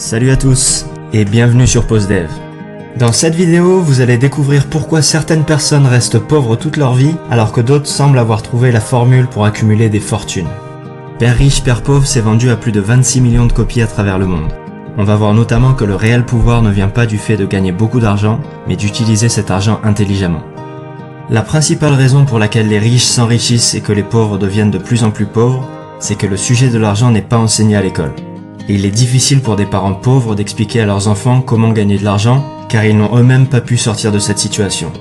Salut à tous et bienvenue sur PostDev. Dans cette vidéo, vous allez découvrir pourquoi certaines personnes restent pauvres toute leur vie alors que d'autres semblent avoir trouvé la formule pour accumuler des fortunes. Père riche, Père pauvre s'est vendu à plus de 26 millions de copies à travers le monde. On va voir notamment que le réel pouvoir ne vient pas du fait de gagner beaucoup d'argent, mais d'utiliser cet argent intelligemment. La principale raison pour laquelle les riches s'enrichissent et que les pauvres deviennent de plus en plus pauvres, c'est que le sujet de l'argent n'est pas enseigné à l'école. Et il est difficile pour des parents pauvres d'expliquer à leurs enfants comment gagner de l'argent, car ils n'ont eux-mêmes pas pu sortir de cette situation.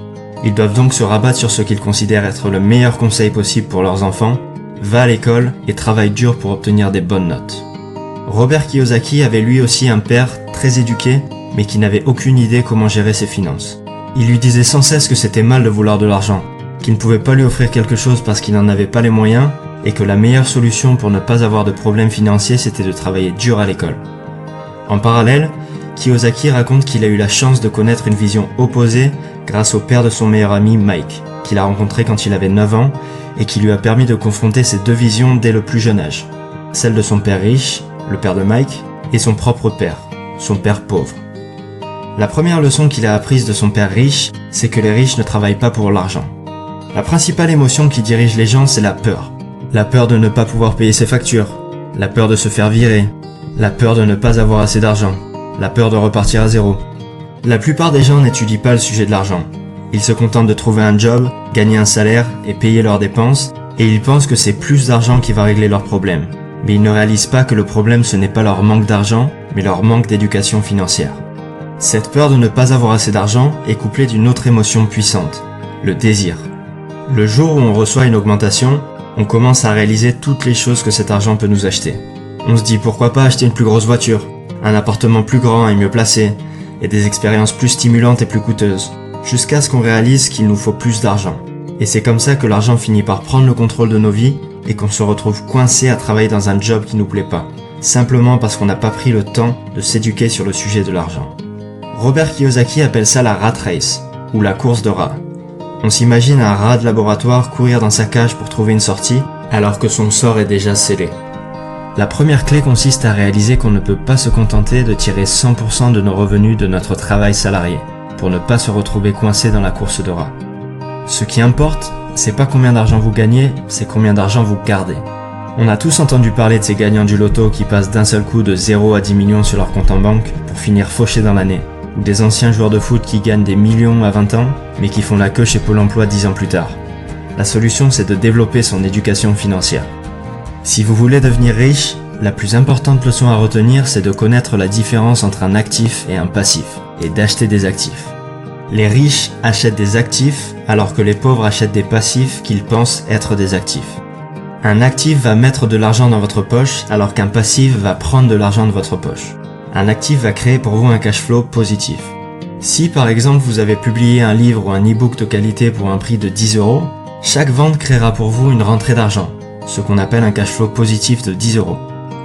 Ils doivent donc se rabattre sur ce qu'ils considèrent être le meilleur conseil possible pour leurs enfants: va à l'école et travaille dur pour obtenir des bonnes notes. Robert Kiyosaki avait lui aussi un père très éduqué, mais qui n'avait aucune idée comment gérer ses finances. Il lui disait sans cesse que c'était mal de vouloir de l'argent, qu'il ne pouvait pas lui offrir quelque chose parce qu'il n'en avait pas les moyens, et que la meilleure solution pour ne pas avoir de problèmes financiers c'était de travailler dur à l'école. En parallèle, Kiyosaki raconte qu'il a eu la chance de connaître une vision opposée grâce au père de son meilleur ami Mike, qu'il a rencontré quand il avait 9 ans et qui lui a permis de confronter ces deux visions dès le plus jeune âge. Celle de son père riche, le père de Mike, et son propre père, son père pauvre. La première leçon qu'il a apprise de son père riche, c'est que les riches ne travaillent pas pour l'argent. La principale émotion qui dirige les gens, c'est la peur. La peur de ne pas pouvoir payer ses factures, la peur de se faire virer, la peur de ne pas avoir assez d'argent, la peur de repartir à zéro. La plupart des gens n'étudient pas le sujet de l'argent. Ils se contentent de trouver un job, gagner un salaire et payer leurs dépenses, et ils pensent que c'est plus d'argent qui va régler leurs problèmes. Mais ils ne réalisent pas que le problème ce n'est pas leur manque d'argent, mais leur manque d'éducation financière. Cette peur de ne pas avoir assez d'argent est couplée d'une autre émotion puissante, le désir. Le jour où on reçoit une augmentation, on commence à réaliser toutes les choses que cet argent peut nous acheter. On se dit pourquoi pas acheter une plus grosse voiture, un appartement plus grand et mieux placé, et des expériences plus stimulantes et plus coûteuses, jusqu'à ce qu'on réalise qu'il nous faut plus d'argent. Et c'est comme ça que l'argent finit par prendre le contrôle de nos vies et qu'on se retrouve coincé à travailler dans un job qui nous plaît pas, simplement parce qu'on n'a pas pris le temps de s'éduquer sur le sujet de l'argent. Robert Kiyosaki appelle ça la rat race, ou la course de rats. On s'imagine un rat de laboratoire courir dans sa cage pour trouver une sortie, alors que son sort est déjà scellé. La première clé consiste à réaliser qu'on ne peut pas se contenter de tirer 100% de nos revenus de notre travail salarié, pour ne pas se retrouver coincé dans la course de rats. Ce qui importe, c'est pas combien d'argent vous gagnez, c'est combien d'argent vous gardez. On a tous entendu parler de ces gagnants du loto qui passent d'un seul coup de 0 à 10 millions sur leur compte en banque pour finir fauchés dans l'année, ou des anciens joueurs de foot qui gagnent des millions à 20 ans, mais qui font la queue chez Pôle emploi 10 ans plus tard. La solution, c'est de développer son éducation financière. Si vous voulez devenir riche, la plus importante leçon à retenir, c'est de connaître la différence entre un actif et un passif, et d'acheter des actifs. Les riches achètent des actifs, alors que les pauvres achètent des passifs qu'ils pensent être des actifs. Un actif va mettre de l'argent dans votre poche, alors qu'un passif va prendre de l'argent de votre poche. Un actif va créer pour vous un cash flow positif. Si par exemple vous avez publié un livre ou un e-book de qualité pour un prix de 10 €, chaque vente créera pour vous une rentrée d'argent, ce qu'on appelle un cash flow positif de 10 €.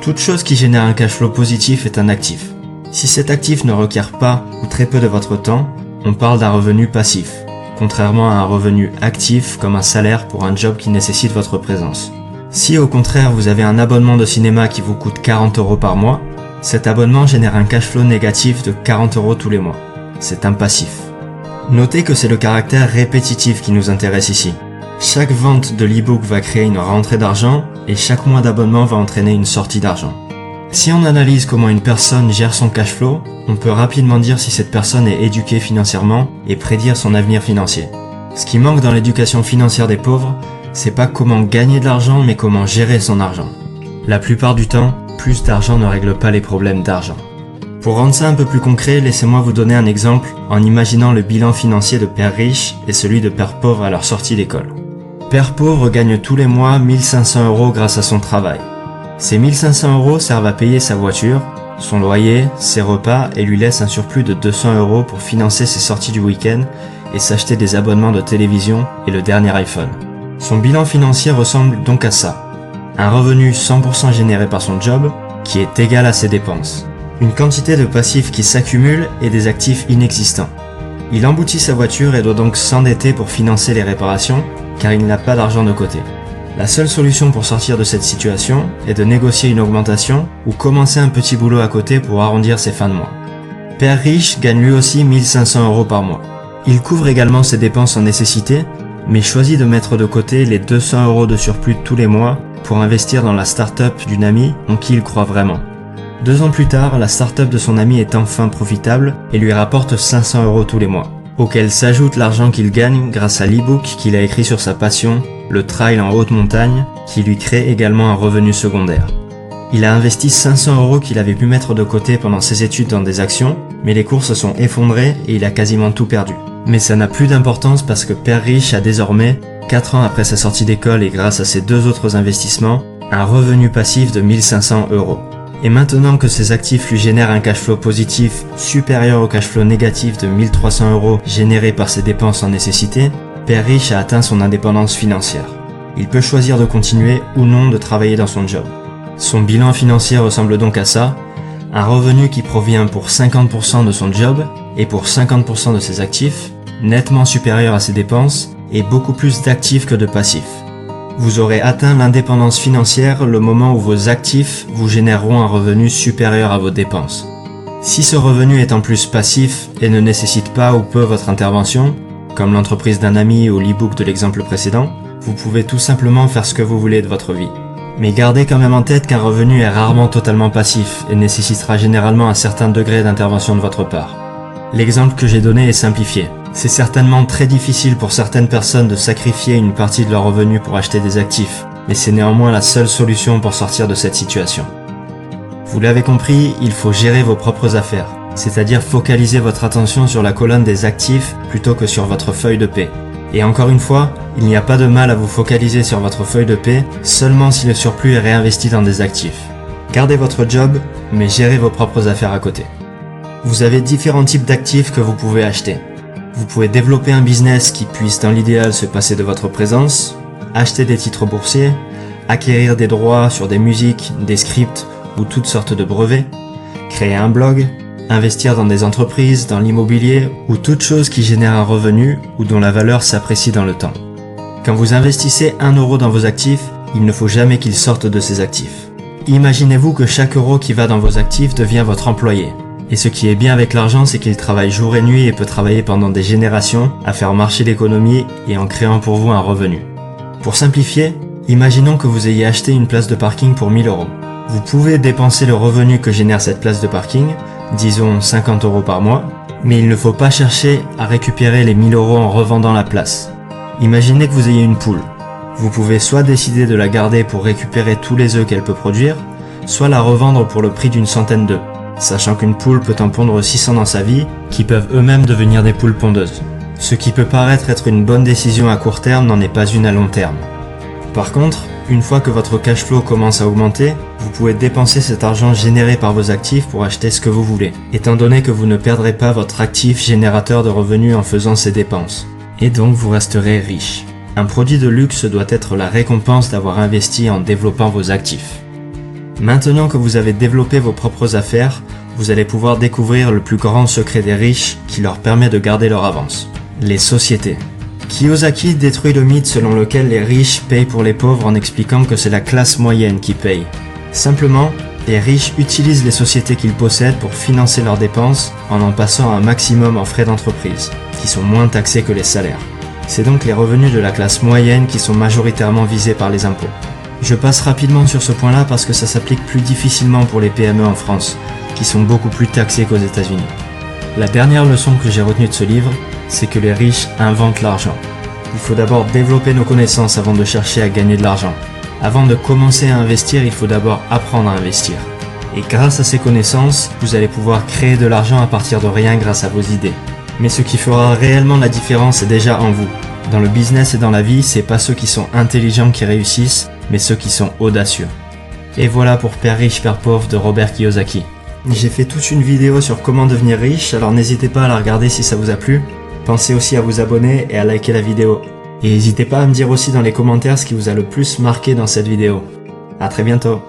Toute chose qui génère un cash flow positif est un actif. Si cet actif ne requiert pas ou très peu de votre temps, on parle d'un revenu passif, contrairement à un revenu actif comme un salaire pour un job qui nécessite votre présence. Si au contraire vous avez un abonnement de cinéma qui vous coûte 40 € par mois, cet abonnement génère un cash flow négatif de 40 € tous les mois. C'est un passif. Notez que c'est le caractère répétitif qui nous intéresse ici. Chaque vente de l'e-book va créer une rentrée d'argent et chaque mois d'abonnement va entraîner une sortie d'argent. Si on analyse comment une personne gère son cash flow, on peut rapidement dire si cette personne est éduquée financièrement et prédire son avenir financier. Ce qui manque dans l'éducation financière des pauvres, c'est pas comment gagner de l'argent mais comment gérer son argent. La plupart du temps, plus d'argent ne règle pas les problèmes d'argent. Pour rendre ça un peu plus concret, laissez-moi vous donner un exemple en imaginant le bilan financier de père riche et celui de père pauvre à leur sortie d'école. Père pauvre gagne tous les mois 1500 € grâce à son travail. Ces 1500 € servent à payer sa voiture, son loyer, ses repas et lui laissent un surplus de 200 € pour financer ses sorties du week-end et s'acheter des abonnements de télévision et le dernier iPhone. Son bilan financier ressemble donc à ça. Un revenu 100% généré par son job, qui est égal à ses dépenses. Une quantité de passifs qui s'accumule et des actifs inexistants. Il emboutit sa voiture et doit donc s'endetter pour financer les réparations, car il n'a pas d'argent de côté. La seule solution pour sortir de cette situation est de négocier une augmentation ou commencer un petit boulot à côté pour arrondir ses fins de mois. Père riche gagne lui aussi 1500 € par mois. Il couvre également ses dépenses en nécessité, mais choisit de mettre de côté les 200 € de surplus tous les mois pour investir dans la start-up d'une amie en qui il croit vraiment. 2 ans plus tard, la start-up de son ami est enfin profitable et lui rapporte 500 € tous les mois, auquel s'ajoute l'argent qu'il gagne grâce à l'e-book qu'il a écrit sur sa passion, le trail en haute montagne, qui lui crée également un revenu secondaire. Il a investi 500 € qu'il avait pu mettre de côté pendant ses études dans des actions, mais les cours se sont effondrés et il a quasiment tout perdu. Mais ça n'a plus d'importance parce que Père riche a désormais, 4 ans après sa sortie d'école et grâce à ses 2 autres investissements, un revenu passif de 1500 €. Et maintenant que ses actifs lui génèrent un cash flow positif supérieur au cash flow négatif de 1300 € généré par ses dépenses en nécessité, Père riche a atteint son indépendance financière. Il peut choisir de continuer ou non de travailler dans son job. Son bilan financier ressemble donc à ça, un revenu qui provient pour 50% de son job et pour 50% de ses actifs, nettement supérieur à ses dépenses et beaucoup plus d'actifs que de passifs. Vous aurez atteint l'indépendance financière le moment où vos actifs vous généreront un revenu supérieur à vos dépenses. Si ce revenu est en plus passif et ne nécessite pas ou peu votre intervention, comme l'entreprise d'un ami ou l'e-book de l'exemple précédent, vous pouvez tout simplement faire ce que vous voulez de votre vie. Mais gardez quand même en tête qu'un revenu est rarement totalement passif et nécessitera généralement un certain degré d'intervention de votre part. L'exemple que j'ai donné est simplifié. C'est certainement très difficile pour certaines personnes de sacrifier une partie de leur revenu pour acheter des actifs, mais c'est néanmoins la seule solution pour sortir de cette situation. Vous l'avez compris, il faut gérer vos propres affaires, c'est-à-dire focaliser votre attention sur la colonne des actifs plutôt que sur votre feuille de paie. Et encore une fois, il n'y a pas de mal à vous focaliser sur votre feuille de paie seulement si le surplus est réinvesti dans des actifs. Gardez votre job, mais gérez vos propres affaires à côté. Vous avez différents types d'actifs que vous pouvez acheter. Vous pouvez développer un business qui puisse dans l'idéal se passer de votre présence, acheter des titres boursiers, acquérir des droits sur des musiques, des scripts ou toutes sortes de brevets, créer un blog, investir dans des entreprises, dans l'immobilier ou toute chose qui génère un revenu ou dont la valeur s'apprécie dans le temps. Quand vous investissez 1 € dans vos actifs, il ne faut jamais qu'il sorte de ces actifs. Imaginez-vous que chaque euro qui va dans vos actifs devient votre employé. Et ce qui est bien avec l'argent, c'est qu'il travaille jour et nuit et peut travailler pendant des générations à faire marcher l'économie et en créant pour vous un revenu. Pour simplifier, imaginons que vous ayez acheté une place de parking pour 1000 €. Vous pouvez dépenser le revenu que génère cette place de parking, disons 50 € par mois, mais il ne faut pas chercher à récupérer les 1000 € en revendant la place. Imaginez que vous ayez une poule. Vous pouvez soit décider de la garder pour récupérer tous les œufs qu'elle peut produire, soit la revendre pour le prix d'une centaine d'œufs, sachant qu'une poule peut en pondre 600 dans sa vie, qui peuvent eux-mêmes devenir des poules pondeuses. Ce qui peut paraître être une bonne décision à court terme n'en est pas une à long terme. Par contre, une fois que votre cash flow commence à augmenter, vous pouvez dépenser cet argent généré par vos actifs pour acheter ce que vous voulez, étant donné que vous ne perdrez pas votre actif générateur de revenus en faisant ces dépenses. Et donc vous resterez riche. Un produit de luxe doit être la récompense d'avoir investi en développant vos actifs. Maintenant que vous avez développé vos propres affaires, vous allez pouvoir découvrir le plus grand secret des riches qui leur permet de garder leur avance. Les sociétés. Kiyosaki détruit le mythe selon lequel les riches payent pour les pauvres en expliquant que c'est la classe moyenne qui paye. Simplement, les riches utilisent les sociétés qu'ils possèdent pour financer leurs dépenses en passant un maximum en frais d'entreprise, qui sont moins taxés que les salaires. C'est donc les revenus de la classe moyenne qui sont majoritairement visés par les impôts. Je passe rapidement sur ce point-là parce que ça s'applique plus difficilement pour les PME en France, qui sont beaucoup plus taxés qu'aux États-Unis. La dernière leçon que j'ai retenue de ce livre, c'est que les riches inventent l'argent. Il faut d'abord développer nos connaissances avant de chercher à gagner de l'argent. Avant de commencer à investir, il faut d'abord apprendre à investir. Et grâce à ces connaissances, vous allez pouvoir créer de l'argent à partir de rien grâce à vos idées. Mais ce qui fera réellement la différence est déjà en vous. Dans le business et dans la vie, c'est pas ceux qui sont intelligents qui réussissent, mais ceux qui sont audacieux. Et voilà pour Père riche, Père pauvre de Robert Kiyosaki. J'ai fait toute une vidéo sur comment devenir riche, alors n'hésitez pas à la regarder si ça vous a plu. Pensez aussi à vous abonner et à liker la vidéo. Et n'hésitez pas à me dire aussi dans les commentaires ce qui vous a le plus marqué dans cette vidéo. À très bientôt.